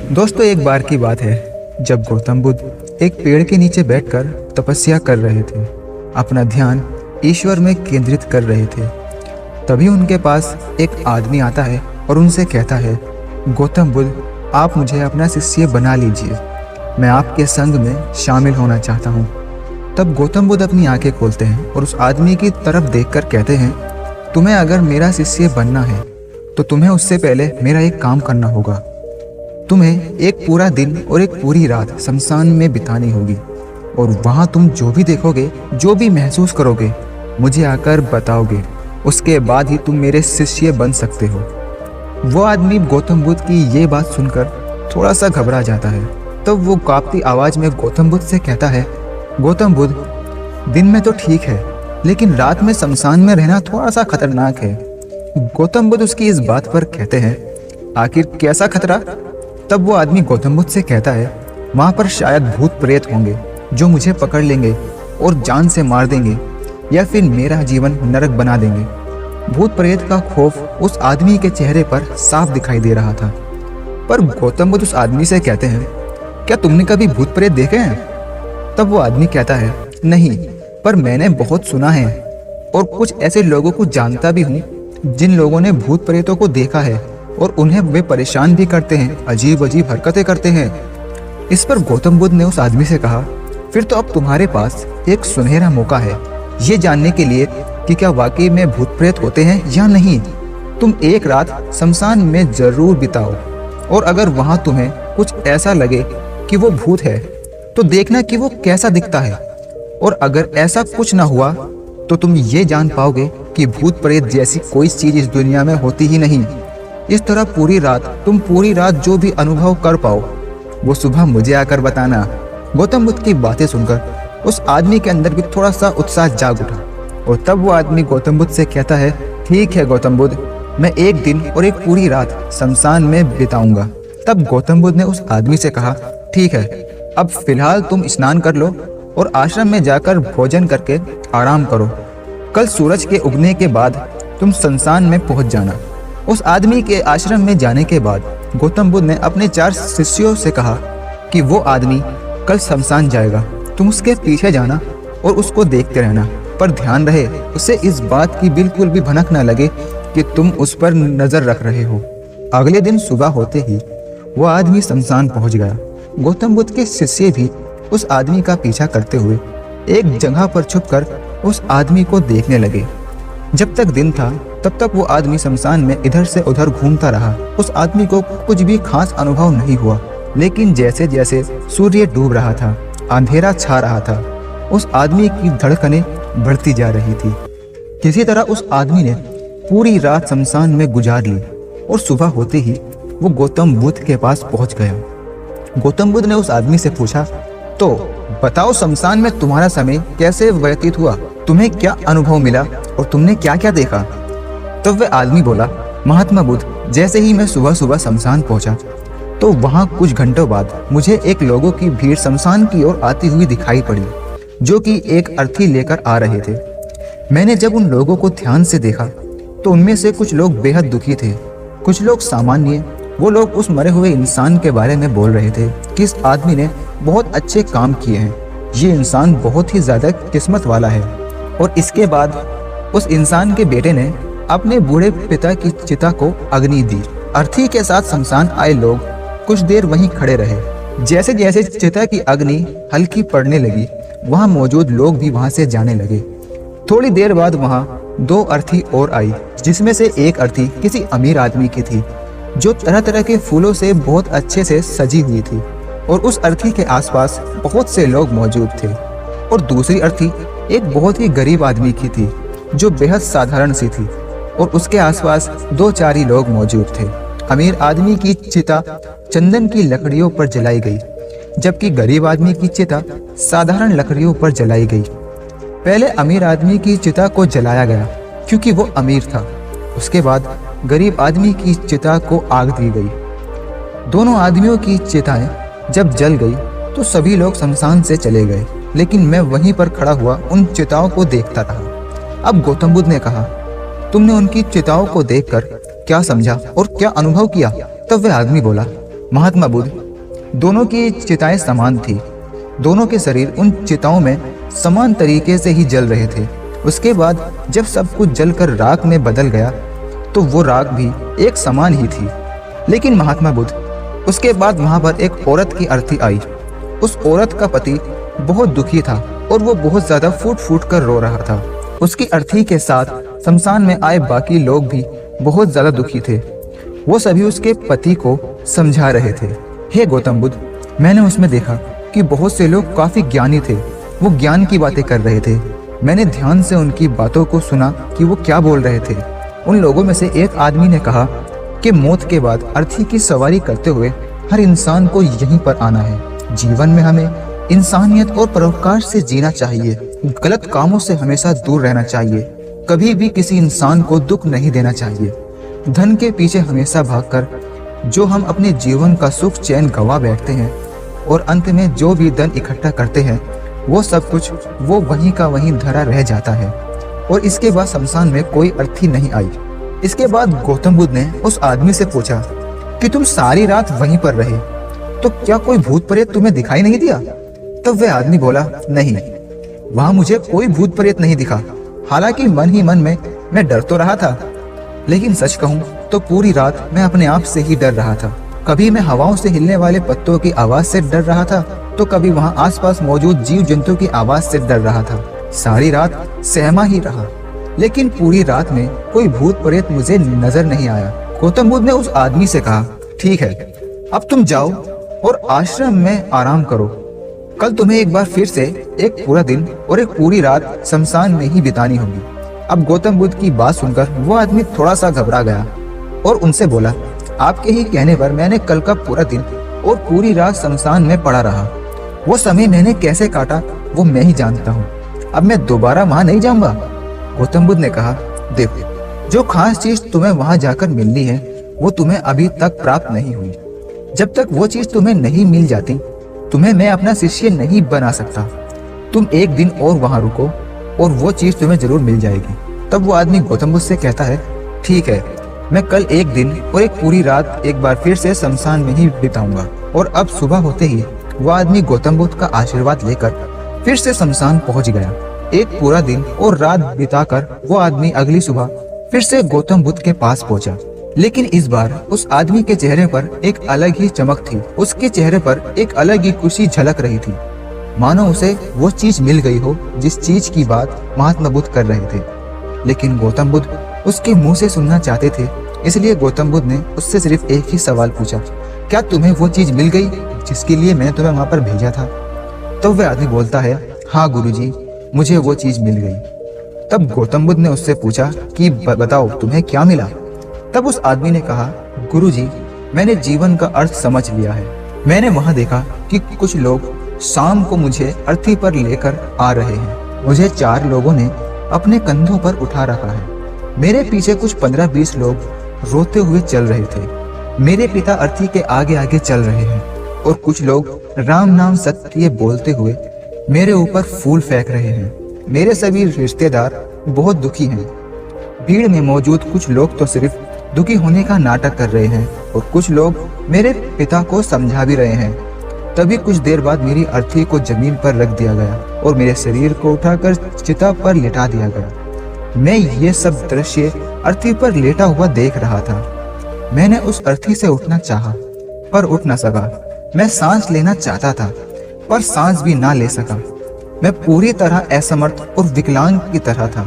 दोस्तों, एक बार की बात है जब गौतम बुद्ध एक पेड़ के नीचे बैठकर तपस्या कर रहे थे, अपना ध्यान ईश्वर में केंद्रित कर रहे थे। तभी उनके पास एक आदमी आता है और उनसे कहता है, गौतम बुद्ध, आप मुझे अपना शिष्य बना लीजिए, मैं आपके संग में शामिल होना चाहता हूँ। तब गौतम बुद्ध अपनी आंखें खोलते हैं और उस आदमी की तरफ देखकर कहते हैं, तुम्हें अगर मेरा शिष्य बनना है तो तुम्हें उससे पहले मेरा एक काम करना होगा। तुम्हें एक पूरा दिन और एक पूरी रात शमशान में बितानी होगी और वहाँ तुम जो भी देखोगे, जो भी महसूस करोगे, मुझे आकर बताओगे। उसके बाद ही तुम मेरे शिष्य बन सकते हो। वो आदमी गौतम बुद्ध की ये बात सुनकर थोड़ा सा घबरा जाता है। तब वो कांपती आवाज़ में गौतम बुद्ध से कहता है, गौतम बुद्ध, दिन में तो ठीक है, लेकिन रात में शमशान में रहना थोड़ा सा खतरनाक है। गौतम बुद्ध उसकी इस बात पर कहते हैं, आखिर कैसा खतरा? तब वो आदमी गौतम बुद्ध से कहता है, वहाँ पर शायद भूत प्रेत होंगे जो मुझे पकड़ लेंगे और जान से मार देंगे या फिर मेरा जीवन नरक बना देंगे। भूत प्रेत का खौफ उस आदमी के चेहरे पर साफ दिखाई दे रहा था। पर गौतम बुद्ध उस आदमी से कहते हैं, क्या तुमने कभी भूत प्रेत देखे हैं? तब वो आदमी कहता है, नहीं, पर मैंने बहुत सुना है और कुछ ऐसे लोगों को जानता भी हूँ जिन लोगों ने भूत प्रेतों को देखा है और उन्हें वे परेशान भी करते हैं, अजीब अजीब हरकतें करते हैं। इस पर गौतम बुद्ध ने उस आदमी से कहा, फिर तो अब तुम्हारे पास एक सुनहरा मौका है ये जानने के लिए कि क्या वाकई में भूत प्रेत होते हैं या नहीं। तुम एक रात शमशान में जरूर बिताओ और अगर वहाँ तुम्हें कुछ ऐसा लगे कि वो भूत है तो देखना कि वो कैसा दिखता है, और अगर ऐसा कुछ ना हुआ तो तुम ये जान पाओगे कि भूत प्रेत जैसी कोई चीज इस दुनिया में होती ही नहीं। इस तरह तुम पूरी रात जो भी अनुभव कर पाओ वो सुबह मुझे आकर बताना। गौतम बुद्ध की बातें सुनकर उस आदमी के अंदर भी थोड़ा सा उत्साह जाग उठा और तब वो आदमी गौतम बुद्ध से कहता है, ठीक है गौतम बुद्ध, मैं एक दिन और एक पूरी रात शमशान में बिताऊंगा। तब गौतम बुद्ध ने उस आदमी से कहा, ठीक है, अब फिलहाल तुम स्नान कर लो और आश्रम में जाकर भोजन करके आराम करो। कल सूरज के उगने के बाद तुम शमशान में पहुंच जाना। उस आदमी के आश्रम में जाने के बाद गौतम बुद्ध ने अपने 4 शिष्यों से कहा कि वो आदमी कल शमशान जाएगा, तुम उसके पीछे जाना और उसको देखते रहना, पर ध्यान रहे उसे इस बात की बिल्कुल भी भनक न लगे कि तुम उस पर नजर रख रहे हो। अगले दिन सुबह होते ही वो आदमी शमशान पहुंच गया। गौतम बुद्ध के शिष्य भी उस आदमी का पीछा करते हुए एक जगह पर छुपकर उस आदमी को देखने लगे। जब तक दिन था तब तक वो आदमी शमशान में इधर से उधर घूमता रहा। उस आदमी को कुछ भी खास अनुभव नहीं हुआ, लेकिन जैसे जैसे सूर्य डूब रहा था, अंधेरा छा रहा था, उस आदमी की धड़कनें बढ़ती जा रही थी। किसी तरह उस आदमी ने पूरी रात शमशान में गुजार ली और सुबह होते ही वो गौतम बुद्ध के पास पहुंच गया। गौतम बुद्ध ने उस आदमी से पूछा, तो बताओ शमशान में तुम्हारा समय कैसे व्यतीत हुआ, तुम्हें क्या अनुभव मिला और तुमने क्या क्या देखा? तब वह आदमी बोला, महात्मा बुद्ध, जैसे ही मैं सुबह सुबह शमशान पहुंचा तो वहां कुछ घंटों बाद मुझे एक लोगों की भीड़ शमशान की ओर आती हुई दिखाई पड़ी, जो कि एक अर्थी लेकर आ रहे थे। मैंने जब उन लोगों को ध्यान से देखा तो उनमें से कुछ लोग बेहद दुखी थे, कुछ लोग सामान्य। वो लोग उस मरे हुए इंसान के बारे में बोल रहे थे कि इस आदमी ने बहुत अच्छे काम किए हैं, ये इंसान बहुत ही ज्यादा किस्मत वाला है। और इसके बाद उस इंसान के बेटे ने अपने बूढ़े पिता की चिता को अग्नि दी। अर्थी के साथ शमशान आए लोग कुछ देर वहीं खड़े रहे। जैसे जैसे चिता की अग्नि हल्की पड़ने लगी, वहां मौजूद लोग भी वहां से जाने लगे। थोड़ी देर बाद वहां 2 अर्थी और आई, जिसमें से एक अर्थी किसी अमीर आदमी की थी जो तरह तरह के फूलों से बहुत अच्छे से सजी हुई थी, और उस अर्थी के आसपास बहुत से लोग मौजूद थे। और दूसरी अर्थी एक बहुत ही गरीब आदमी की थी जो बेहद साधारण सी थी, और उसके आसपास 2-4 ही लोग मौजूद थे। अमीर आदमी की चिता चंदन की लकड़ियों पर जलाई गई, जबकि गरीब आदमी की चिता साधारण लकड़ियों पर जलाई गई। पहले अमीर आदमी की चिता को जलाया गया क्योंकि वो अमीर था। उसके बाद गरीब आदमी की चिता को आग दी गई। दोनों आदमियों की चिताएं जब जल गई तो सभी लोग शमशान से चले गए, लेकिन मैं वहीं पर खड़ा हुआ उन चिताओं को देखता रहा। अब गौतम बुद्ध ने कहा, तुमने उनकी चिताओं को देखकर क्या समझा और क्या अनुभव किया? तब वह आदमी बोला, महात्मा बुद्ध दोनों की चिताएं समान थी। दोनों के शरीर उन चिताओं में समान तरीके से ही जल रहे थे। उसके बाद जब सब कुछ जलकर राख में बदल गया तो वो राख भी एक समान ही थी। लेकिन महात्मा बुद्ध, उसके बाद वहां पर एक औरत की अर्थी आई। उस औरत का पति बहुत दुखी था और वो बहुत ज्यादा फूट फूट कर रो रहा था। उसकी अर्थी के साथ शमशान में आए बाकी लोग भी बहुत ज्यादा दुखी थे। वो सभी उसके पति को समझा रहे थे। हे गौतम बुद्ध, मैंने उसमें देखा कि बहुत से लोग काफी ज्ञानी थे। वो ज्ञान की बातें कर रहे थे। मैंने ध्यान से उनकी बातों को सुना कि वो क्या बोल रहे थे। उन लोगों में से एक आदमी ने कहा कि मौत के बाद अर्थी की सवारी करते हुए हर इंसान को यहीं पर आना है। जीवन में हमें इंसानियत और परोपकार से जीना चाहिए। गलत कामों से हमेशा दूर रहना चाहिए। कभी भी किसी इंसान को दुख नहीं देना चाहिए। धन के पीछे हमेशा भागकर जो हम अपने जीवन का सुख चैन गवा बैठते हैं और अंत में जो भी धन इकट्ठा करते हैं वो सब कुछ वो वहीं का वहीं धरा रह जाता है। और इसके बाद शमशान में कोई अर्थी नहीं आई। इसके बाद गौतम बुद्ध ने उस आदमी से पूछा कि तुम सारी रात वहीं पर रहे तो क्या कोई भूत प्रेत तुम्हें दिखाई नहीं दिया? तब वह आदमी बोला, नहीं, वहां मुझे कोई भूत प्रेत नहीं दिखा। हालांकि मन ही मन में मैं डर तो रहा था, लेकिन सच कहूं तो पूरी रात मैं अपने आप से ही डर रहा था। कभी मैं हवाओं से हिलने वाले पत्तों की आवाज से डर रहा था तो कभी वहां आसपास मौजूद जीव जंतु की आवाज से डर रहा था। सारी रात सहमा ही रहा, लेकिन पूरी रात में कोई भूत प्रेत मुझे नजर नहीं आया। गौतम बुद्ध ने उस आदमी से कहा, ठीक है, अब तुम जाओ और आश्रम में आराम करो। कल तुम्हें एक बार फिर से एक पूरा दिन और एक पूरी रात शमशान में ही बितानी होगी। अब गौतम बुद्ध की बात सुनकर वो आदमी थोड़ा सा घबरा गया और उनसे बोला, आपके ही कहने पर मैंने कल का पूरा दिन और पूरी रात शमशान में पड़ा रहा। वो समय मैंने कैसे काटा वो मैं ही जानता हूँ। अब मैं दोबारा वहां नहीं जाऊंगा। गौतम बुद्ध ने कहा, देखो, जो खास चीज तुम्हें वहां जाकर मिलनी है वो तुम्हें अभी तक प्राप्त नहीं हुई। जब तक वो चीज तुम्हें नहीं मिल जाती तुम्हें मैं अपना शिष्य नहीं बना सकता। तुम एक दिन और वहां रुको और वो चीज तुम्हें जरूर मिल जाएगी। तब वो आदमी गौतम बुद्ध से कहता है, ठीक है, मैं कल एक दिन और एक पूरी रात एक बार फिर से शमशान में ही बिताऊंगा। और अब सुबह होते ही वो आदमी गौतम बुद्ध का आशीर्वाद लेकर फिर से शमशान पहुंच गया। एक पूरा दिन और रात बिताकर वो आदमी अगली सुबह फिर से गौतम बुद्ध के पास पहुंचा। लेकिन इस बार उस आदमी के चेहरे पर एक अलग ही चमक थी। उसके चेहरे पर एक अलग ही खुशी झलक रही थी, मानो उसे वो चीज मिल गई हो जिस चीज की बात महात्मा बुद्ध कर रहे थे। लेकिन गौतम बुद्ध उसके मुंह से सुनना चाहते थे, इसलिए गौतम बुद्ध ने उससे सिर्फ एक ही सवाल पूछा, क्या तुम्हें वो चीज मिल गई जिसके लिए मैंने तुम्हें वहां पर भेजा था? तो वह आदमी बोलता है, हाँ गुरुजी, मुझे वो चीज मिल गई। तब गौतम बुद्ध ने उससे पूछा कि बताओ तुम्हें क्या मिला? तब उस आदमी ने कहा, गुरुजी, मैंने जीवन का अर्थ समझ लिया है। मैंने वहां देखा कि कुछ लोग शाम को मुझे अर्थी पर लेकर आ रहे हैं। मुझे 4 लोगों ने अपने कंधों पर उठा रखा है। मेरे पीछे कुछ 15-20 लोग रोते हुए चल रहे थे। मेरे पिता अर्थी के आगे आगे चल रहे हैं और कुछ लोग राम नाम सत्य बोलते हुए मेरे ऊपर फूल फेंक रहे हैं। मेरे सभी रिश्तेदार बहुत दुखी हैं। भीड़ में मौजूद कुछ लोग तो सिर्फ दुखी होने का नाटक कर रहे हैं और कुछ लोग मेरे पिता को समझा भी रहे हैं। तभी कुछ देर बाद मेरी अर्थी को जमीन पर रख दिया गया और मेरे शरीर को उठाकर चिता पर लेटा दिया गया। मैं ये सब दृश्य अर्थी पर लेटा हुआ देख रहा था। मैंने उस अर्थी से उठना चाहा पर उठ न सका। मैं सांस लेना चाहता था पर सांस भी ना ले सका। मैं पूरी तरह असमर्थ और विकलांग की तरह था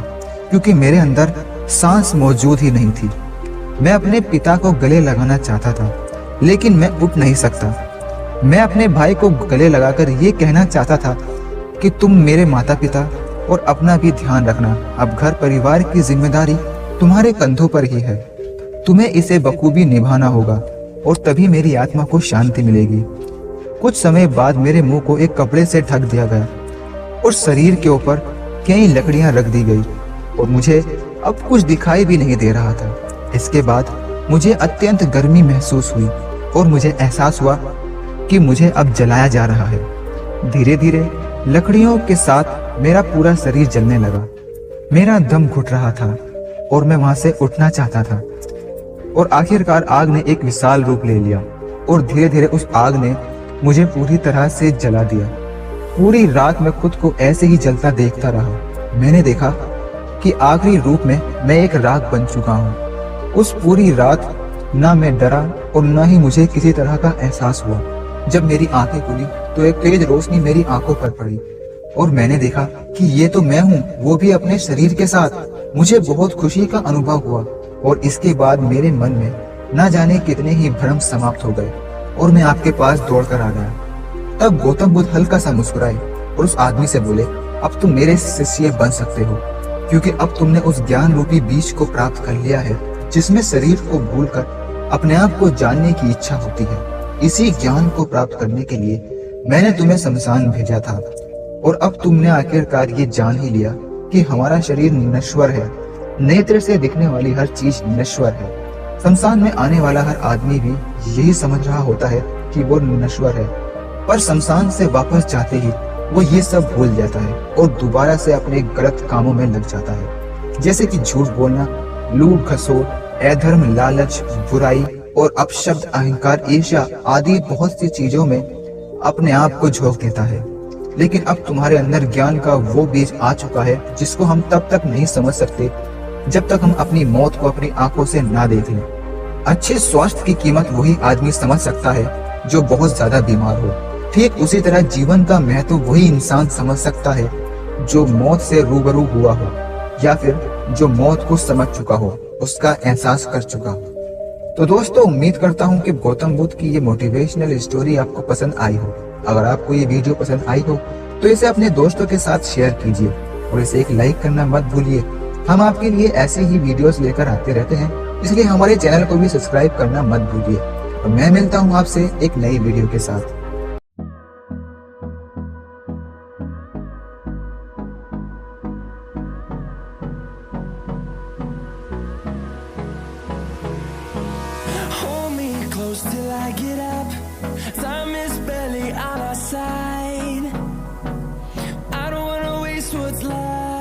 क्योंकि मेरे अंदर सांस मौजूद ही नहीं थी। मैं अपने पिता को गले लगाना चाहता था लेकिन मैं उठ नहीं सकता। मैं अपने भाई को गले लगाकर ये कहना चाहता था कि तुम मेरे माता पिता और अपना भी ध्यान रखना। अब घर परिवार की जिम्मेदारी तुम्हारे कंधों पर ही है। तुम्हें इसे बखूबी निभाना होगा और तभी मेरी आत्मा को शांति मिलेगी। कुछ समय बाद मेरे मुंह को एक कपड़े से ढक दिया गया और शरीर के ऊपर कई लकड़ियां रख दी गई और मुझे अब कुछ दिखाई भी नहीं दे रहा था। इसके बाद मुझे अत्यंत गर्मी महसूस हुई और मुझे एहसास हुआ कि मुझे अब जलाया जा रहा है। धीरे धीरे लकड़ियों के साथ मेरा पूरा शरीर जलने लगा। मेरा दम घुट रहा था और मैं वहां से उठना चाहता था और आखिरकार आग ने एक विशाल रूप ले लिया और धीरे धीरे उस आग ने मुझे पूरी तरह से जला दिया। पूरी रात मैं खुद को ऐसे ही जलता देखता रहा। मैंने देखा कि आखिरी रूप में मैं एक राख बन चुका हूँ। उस पूरी रात ना मैं डरा और ना ही मुझे किसी तरह का एहसास हुआ। जब मेरी आंखें खुली तो एक तेज रोशनी मेरी आंखों पर पड़ी और मैंने देखा कि ये तो मैं हूँ, वो भी अपने शरीर के साथ। मुझे बहुत खुशी का अनुभव हुआ और इसके बाद मेरे मन में ना जाने कितने ही भ्रम समाप्त हो गए और मैं आपके पास दौड़कर आ गया। तब गौतम बुद्ध हल्का सा मुस्कुराए और उस आदमी से बोले, अब तुम मेरे शिष्य बन सकते हो, क्योंकि अब तुमने उस ज्ञान रूपी बीज को प्राप्त कर लिया है जिसमें शरीर को भूलकर अपने आप को जानने की इच्छा होती है। इसी ज्ञान को प्राप्त करने के लिए मैंने तुम्हें शमशान भेजा था और अब तुमने आखिरकार ये जान ही लिया कि हमारा शरीर नश्वर है। नेत्र से दिखने वाली हर चीज नश्वर है। शमशान में आने वाला हर आदमी भी यही समझ रहा होता है कि वो नश्वर है, पर शमशान से वापस जाते ही वो ये सब भूल जाता है और दोबारा से अपने गलत कामों में लग जाता है, जैसे कि झूठ बोलना, लूट खसोट, अधर्म, लालच, बुराई और अपशब्द, अहंकार, ईर्ष्या आदि बहुत सी चीजों में अपने आप को झोंक देता है। लेकिन अब तुम्हारे अंदर ज्ञान का वो बीज आ चुका है जिसको हम तब तक नहीं समझ सकते जब तक हम अपनी मौत को अपनी आंखों से ना देख लें। अच्छे स्वास्थ्य की कीमत वही आदमी समझ सकता है जो बहुत ज्यादा बीमार हो। ठीक उसी तरह जीवन का महत्व वही इंसान समझ सकता है जो मौत से रूबरू हुआ हो या फिर जो मौत को समझ चुका हो, उसका एहसास कर चुका हो। तो दोस्तों, उम्मीद करता हूँ कि गौतम बुद्ध की ये मोटिवेशनल स्टोरी आपको पसंद आई हो। अगर आपको ये वीडियो पसंद आई हो तो इसे अपने दोस्तों के साथ शेयर कीजिए और इसे एक लाइक करना मत भूलिए। हम आपके लिए ऐसे ही वीडियोस लेकर आते रहते हैं, इसलिए हमारे चैनल को भी सब्सक्राइब करना मत भूलिए। और मैं मिलता हूँ आपसे एक नई वीडियो के साथ। Hold me close till I get up. Time